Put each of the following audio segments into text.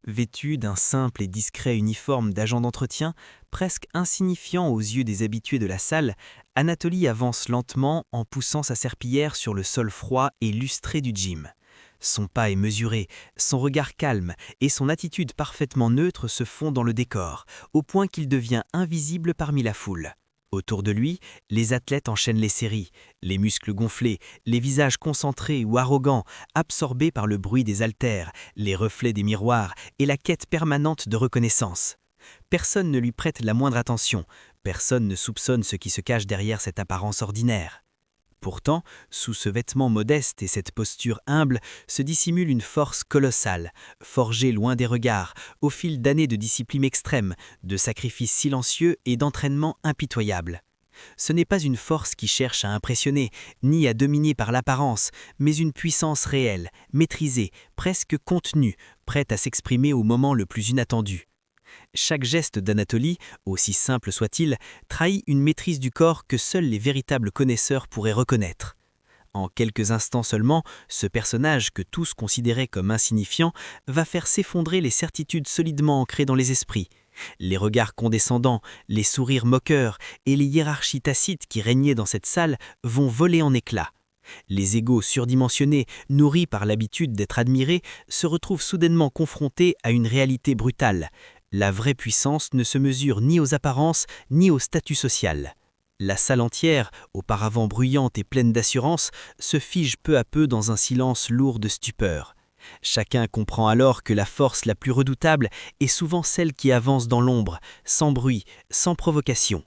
Vêtu d'un simple et discret uniforme d'agent d'entretien, presque insignifiant aux yeux des habitués de la salle, Anatoly avance lentement en poussant sa serpillière sur le sol froid et lustré du gym. Son pas est mesuré, son regard calme et son attitude parfaitement neutre se font dans le décor, au point qu'il devient invisible parmi la foule. Autour de lui, les athlètes enchaînent les séries, les muscles gonflés, les visages concentrés ou arrogants, absorbés par le bruit des haltères, les reflets des miroirs et la quête permanente de reconnaissance. Personne ne lui prête la moindre attention, personne ne soupçonne ce qui se cache derrière cette apparence ordinaire. Pourtant, sous ce vêtement modeste et cette posture humble se dissimule une force colossale, forgée loin des regards, au fil d'années de discipline extrême, de sacrifices silencieux et d'entraînement impitoyable. Ce n'est pas une force qui cherche à impressionner, ni à dominer par l'apparence, mais une puissance réelle, maîtrisée, presque contenue, prête à s'exprimer au moment le plus inattendu. Chaque geste d'Anatoly, aussi simple soit-il, trahit une maîtrise du corps que seuls les véritables connaisseurs pourraient reconnaître. En quelques instants seulement, ce personnage que tous considéraient comme insignifiant va faire s'effondrer les certitudes solidement ancrées dans les esprits. Les regards condescendants, les sourires moqueurs et les hiérarchies tacites qui régnaient dans cette salle vont voler en éclats. Les égos surdimensionnés, nourris par l'habitude d'être admirés, se retrouvent soudainement confrontés à une réalité brutale. La vraie puissance ne se mesure ni aux apparences ni au statut social. La salle entière, auparavant bruyante et pleine d'assurance, se fige peu à peu dans un silence lourd de stupeur. Chacun comprend alors que la force la plus redoutable est souvent celle qui avance dans l'ombre, sans bruit, sans provocation.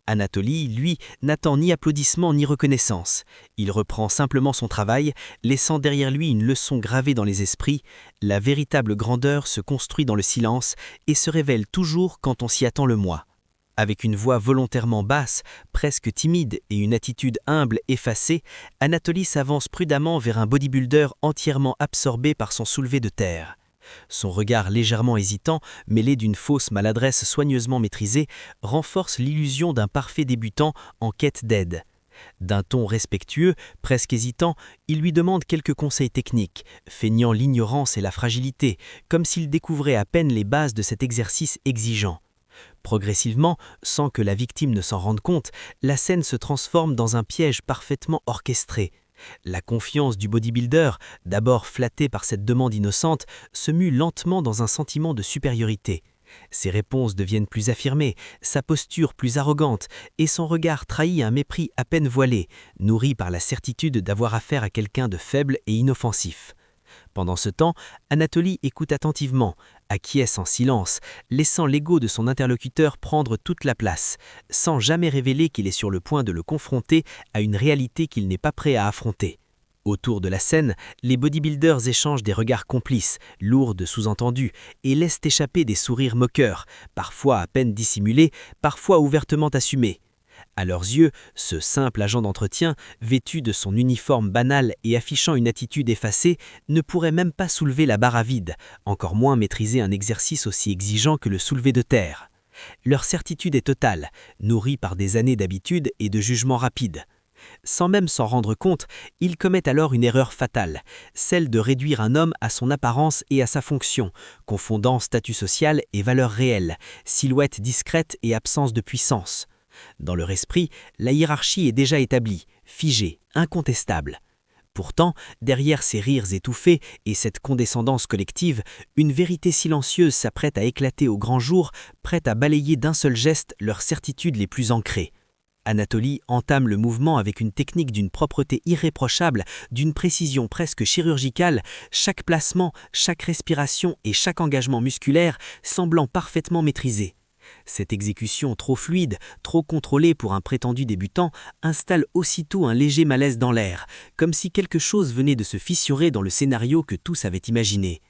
Anatoly, lui, n'attend ni applaudissements ni reconnaissance. Il reprend simplement son travail, laissant derrière lui une leçon gravée dans les esprits. La véritable grandeur se construit dans le silence et se révèle toujours quand on s'y attend le moins. Avec une voix volontairement basse, presque timide et une attitude humble effacée, Anatoly s'avance prudemment vers un bodybuilder entièrement absorbé par son soulevé de terre. Son regard légèrement hésitant, mêlé d'une fausse maladresse soigneusement maîtrisée, renforce l'illusion d'un parfait débutant en quête d'aide. D'un ton respectueux, presque hésitant, il lui demande quelques conseils techniques, feignant l'ignorance et la fragilité, comme s'il découvrait à peine les bases de cet exercice exigeant. Progressivement, sans que la victime ne s'en rende compte, la scène se transforme dans un piège parfaitement orchestré. La confiance du bodybuilder, d'abord flattée par cette demande innocente, se mue lentement dans un sentiment de supériorité. Ses réponses deviennent plus affirmées, sa posture plus arrogante, et son regard trahit un mépris à peine voilé, nourri par la certitude d'avoir affaire à quelqu'un de faible et inoffensif. Pendant ce temps, Anatoly écoute attentivement, acquiesce en silence, laissant l'ego de son interlocuteur prendre toute la place, sans jamais révéler qu'il est sur le point de le confronter à une réalité qu'il n'est pas prêt à affronter. Autour de la scène, les bodybuilders échangent des regards complices, lourds de sous-entendus, et laissent échapper des sourires moqueurs, parfois à peine dissimulés, parfois ouvertement assumés. À leurs yeux, ce simple agent d'entretien, vêtu de son uniforme banal et affichant une attitude effacée, ne pourrait même pas soulever la barre à vide, encore moins maîtriser un exercice aussi exigeant que le soulevé de terre. Leur certitude est totale, nourrie par des années d'habitude et de jugement rapide. Sans même s'en rendre compte, ils commettent alors une erreur fatale, celle de réduire un homme à son apparence et à sa fonction, confondant statut social et valeur réelle, silhouette discrète et absence de puissance. Dans leur esprit, la hiérarchie est déjà établie, figée, incontestable. Pourtant, derrière ces rires étouffés et cette condescendance collective, une vérité silencieuse s'apprête à éclater au grand jour, prête à balayer d'un seul geste leurs certitudes les plus ancrées. Anatoly entame le mouvement avec une technique d'une propreté irréprochable, d'une précision presque chirurgicale, chaque placement, chaque respiration et chaque engagement musculaire semblant parfaitement maîtrisés. Cette exécution trop fluide, trop contrôlée pour un prétendu débutant, installe aussitôt un léger malaise dans l'air, comme si quelque chose venait de se fissurer dans le scénario que tous avaient imaginé.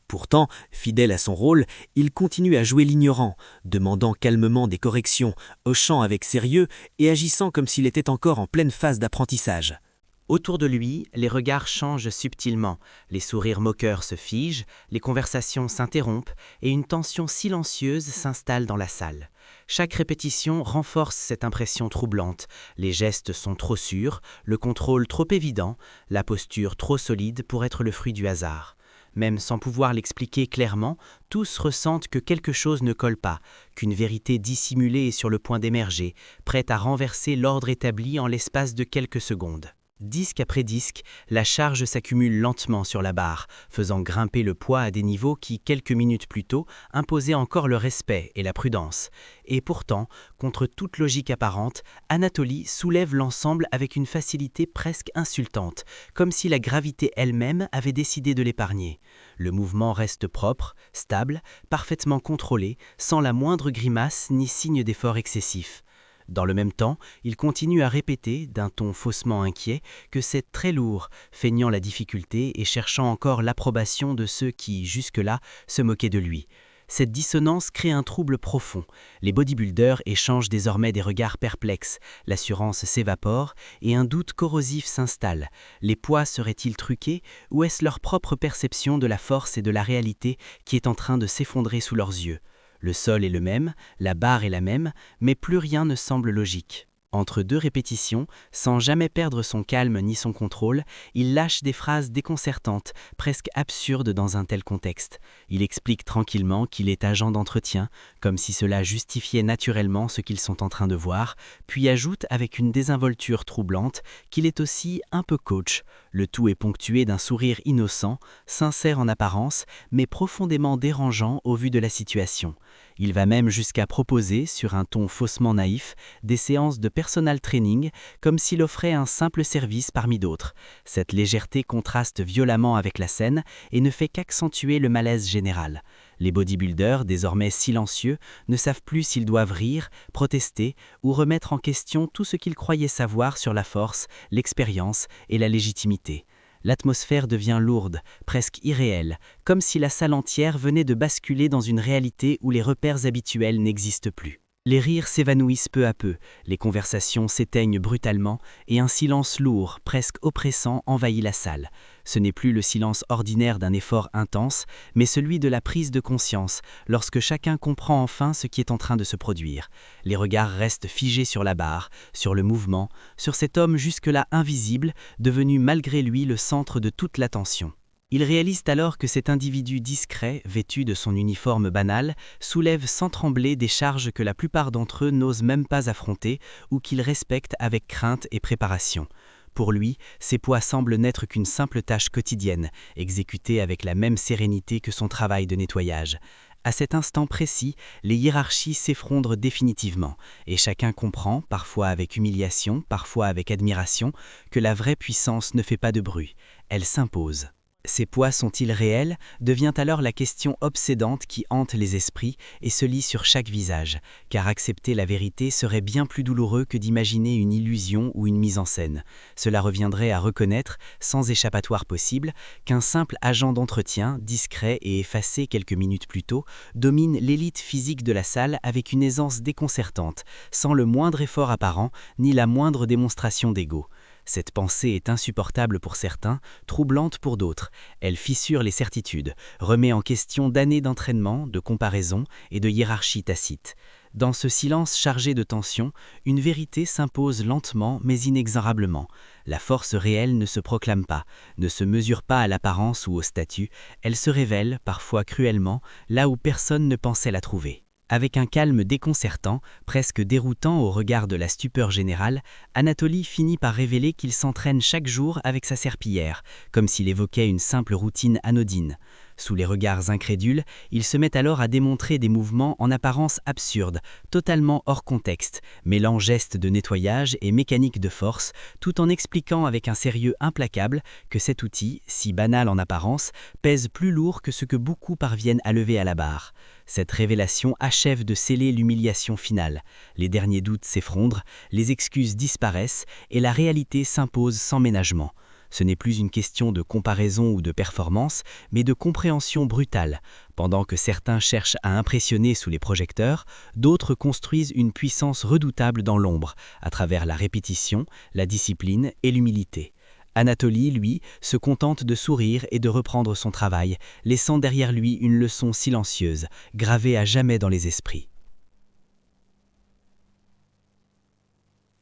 Pourtant, fidèle à son rôle, il continue à jouer l'ignorant, demandant calmement des corrections, hochant avec sérieux et agissant comme s'il était encore en pleine phase d'apprentissage. Autour de lui, les regards changent subtilement, les sourires moqueurs se figent, les conversations s'interrompent et une tension silencieuse s'installe dans la salle. Chaque répétition renforce cette impression troublante. Les gestes sont trop sûrs, le contrôle trop évident, la posture trop solide pour être le fruit du hasard. Même sans pouvoir l'expliquer clairement, tous ressentent que quelque chose ne colle pas, qu'une vérité dissimulée est sur le point d'émerger, prête à renverser l'ordre établi en l'espace de quelques secondes. Disque après disque, la charge s'accumule lentement sur la barre, faisant grimper le poids à des niveaux qui, quelques minutes plus tôt, imposaient encore le respect et la prudence. Et pourtant, contre toute logique apparente, Anatoly soulève l'ensemble avec une facilité presque insultante, comme si la gravité elle-même avait décidé de l'épargner. Le mouvement reste propre, stable, parfaitement contrôlé, sans la moindre grimace ni signe d'effort excessif. Dans le même temps, il continue à répéter, d'un ton faussement inquiet, que c'est très lourd, feignant la difficulté et cherchant encore l'approbation de ceux qui, jusque-là, se moquaient de lui. Cette dissonance crée un trouble profond. Les bodybuilders échangent désormais des regards perplexes, l'assurance s'évapore et un doute corrosif s'installe. Les poids seraient-ils truqués ou est-ce leur propre perception de la force et de la réalité qui est en train de s'effondrer sous leurs yeux ? Le sol est le même, la barre est la même, mais plus rien ne semble logique. Entre deux répétitions, sans jamais perdre son calme ni son contrôle, il lâche des phrases déconcertantes, presque absurdes dans un tel contexte. Il explique tranquillement qu'il est agent d'entretien, comme si cela justifiait naturellement ce qu'ils sont en train de voir, puis ajoute avec une désinvolture troublante qu'il est aussi un peu coach. Le tout est ponctué d'un sourire innocent, sincère en apparence, mais profondément dérangeant au vu de la situation. Il va même jusqu'à proposer, sur un ton faussement naïf, des séances de personal training, comme s'il offrait un simple service parmi d'autres. Cette légèreté contraste violemment avec la scène et ne fait qu'accentuer le malaise général. Les bodybuilders, désormais silencieux, ne savent plus s'ils doivent rire, protester ou remettre en question tout ce qu'ils croyaient savoir sur la force, l'expérience et la légitimité. L'atmosphère devient lourde, presque irréelle, comme si la salle entière venait de basculer dans une réalité où les repères habituels n'existent plus. Les rires s'évanouissent peu à peu, les conversations s'éteignent brutalement et un silence lourd, presque oppressant, envahit la salle. Ce n'est plus le silence ordinaire d'un effort intense, mais celui de la prise de conscience, lorsque chacun comprend enfin ce qui est en train de se produire. Les regards restent figés sur la barre, sur le mouvement, sur cet homme jusque-là invisible, devenu malgré lui le centre de toute l'attention. Ils réalisent alors que cet individu discret, vêtu de son uniforme banal, soulève sans trembler des charges que la plupart d'entre eux n'osent même pas affronter ou qu'ils respectent avec crainte et préparation. Pour lui, ces poids semblent n'être qu'une simple tâche quotidienne, exécutée avec la même sérénité que son travail de nettoyage. À cet instant précis, les hiérarchies s'effondrent définitivement, et chacun comprend, parfois avec humiliation, parfois avec admiration, que la vraie puissance ne fait pas de bruit, elle s'impose. Ces poids sont-ils réels devient alors la question obsédante qui hante les esprits et se lit sur chaque visage, car accepter la vérité serait bien plus douloureux que d'imaginer une illusion ou une mise en scène. Cela reviendrait à reconnaître, sans échappatoire possible, qu'un simple agent d'entretien, discret et effacé quelques minutes plus tôt, domine l'élite physique de la salle avec une aisance déconcertante, sans le moindre effort apparent ni la moindre démonstration d'ego. Cette pensée est insupportable pour certains, troublante pour d'autres. Elle fissure les certitudes, remet en question d'années d'entraînement, de comparaison et de hiérarchie tacite. Dans ce silence chargé de tension, une vérité s'impose lentement mais inexorablement. La force réelle ne se proclame pas, ne se mesure pas à l'apparence ou au statut, elle se révèle, parfois cruellement, là où personne ne pensait la trouver. Avec un calme déconcertant, presque déroutant au regard de la stupeur générale, Anatoly finit par révéler qu'il s'entraîne chaque jour avec sa serpillière, comme s'il évoquait une simple routine anodine. Sous les regards incrédules, il se met alors à démontrer des mouvements en apparence absurdes, totalement hors contexte, mêlant gestes de nettoyage et mécanique de force, tout en expliquant avec un sérieux implacable que cet outil, si banal en apparence, pèse plus lourd que ce que beaucoup parviennent à lever à la barre. Cette révélation achève de sceller l'humiliation finale. Les derniers doutes s'effondrent, les excuses disparaissent et la réalité s'impose sans ménagement. Ce n'est plus une question de comparaison ou de performance, mais de compréhension brutale. Pendant que certains cherchent à impressionner sous les projecteurs, d'autres construisent une puissance redoutable dans l'ombre, à travers la répétition, la discipline et l'humilité. Anatoly, lui, se contente de sourire et de reprendre son travail, laissant derrière lui une leçon silencieuse, gravée à jamais dans les esprits.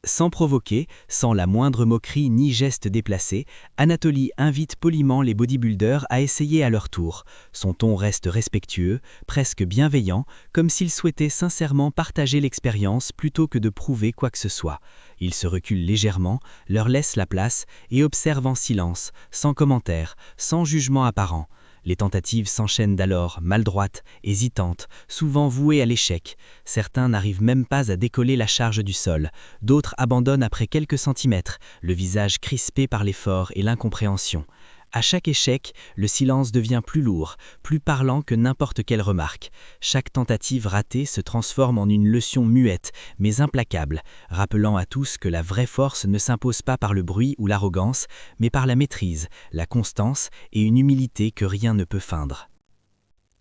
Sans provoquer, sans la moindre moquerie ni geste déplacé, Anatoly invite poliment les bodybuilders à essayer à leur tour. Son ton reste respectueux, presque bienveillant, comme s'il souhaitait sincèrement partager l'expérience plutôt que de prouver quoi que ce soit. Il se recule légèrement, leur laisse la place et observe en silence, sans commentaire, sans jugement apparent. Les tentatives s'enchaînent d'alors, maladroites, hésitantes, souvent vouées à l'échec. Certains n'arrivent même pas à décoller la charge du sol. D'autres abandonnent après quelques centimètres, le visage crispé par l'effort et l'incompréhension. À chaque échec, le silence devient plus lourd, plus parlant que n'importe quelle remarque. Chaque tentative ratée se transforme en une leçon muette, mais implacable, rappelant à tous que la vraie force ne s'impose pas par le bruit ou l'arrogance, mais par la maîtrise, la constance et une humilité que rien ne peut feindre.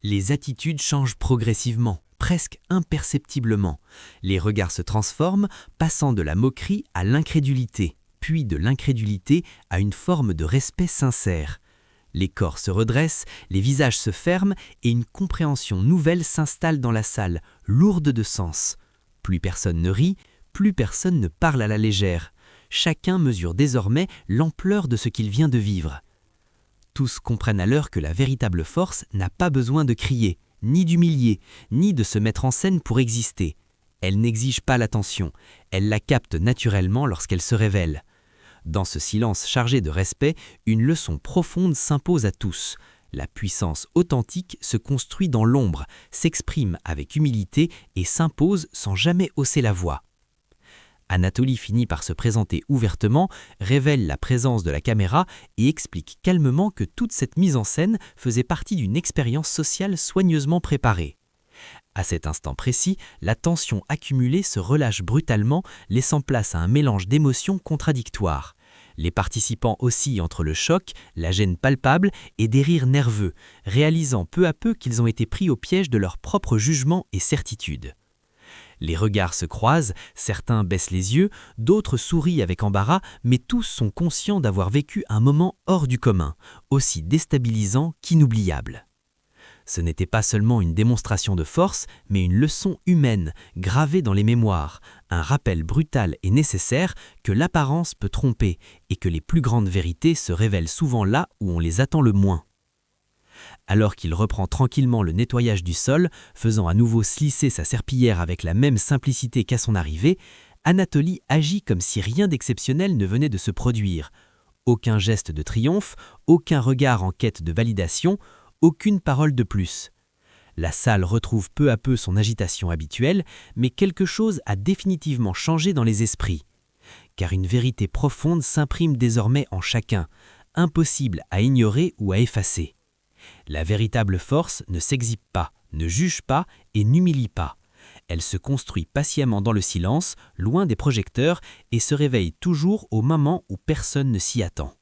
Les attitudes changent progressivement, presque imperceptiblement. Les regards se transforment, passant de la moquerie à l'incrédulité, puis de l'incrédulité à une forme de respect sincère. Les corps se redressent, les visages se ferment et une compréhension nouvelle s'installe dans la salle, lourde de sens. Plus personne ne rit, plus personne ne parle à la légère. Chacun mesure désormais l'ampleur de ce qu'il vient de vivre. Tous comprennent alors que la véritable force n'a pas besoin de crier, ni d'humilier, ni de se mettre en scène pour exister. Elle n'exige pas l'attention, elle la capte naturellement lorsqu'elle se révèle. Dans ce silence chargé de respect, une leçon profonde s'impose à tous. La puissance authentique se construit dans l'ombre, s'exprime avec humilité et s'impose sans jamais hausser la voix. Anatoly finit par se présenter ouvertement, révèle la présence de la caméra et explique calmement que toute cette mise en scène faisait partie d'une expérience sociale soigneusement préparée. À cet instant précis, la tension accumulée se relâche brutalement, laissant place à un mélange d'émotions contradictoires. Les participants oscillent entre le choc, la gêne palpable et des rires nerveux, réalisant peu à peu qu'ils ont été pris au piège de leur propre jugement et certitude. Les regards se croisent, certains baissent les yeux, d'autres sourient avec embarras, mais tous sont conscients d'avoir vécu un moment hors du commun, aussi déstabilisant qu'inoubliable. Ce n'était pas seulement une démonstration de force, mais une leçon humaine, gravée dans les mémoires, un rappel brutal et nécessaire que l'apparence peut tromper et que les plus grandes vérités se révèlent souvent là où on les attend le moins. Alors qu'il reprend tranquillement le nettoyage du sol, faisant à nouveau slisser sa serpillière avec la même simplicité qu'à son arrivée, Anatoly agit comme si rien d'exceptionnel ne venait de se produire. Aucun geste de triomphe, aucun regard en quête de validation, aucune parole de plus. La salle retrouve peu à peu son agitation habituelle, mais quelque chose a définitivement changé dans les esprits. Car une vérité profonde s'imprime désormais en chacun, impossible à ignorer ou à effacer. La véritable force ne s'exhibe pas, ne juge pas et n'humilie pas. Elle se construit patiemment dans le silence, loin des projecteurs, et se réveille toujours au moment où personne ne s'y attend.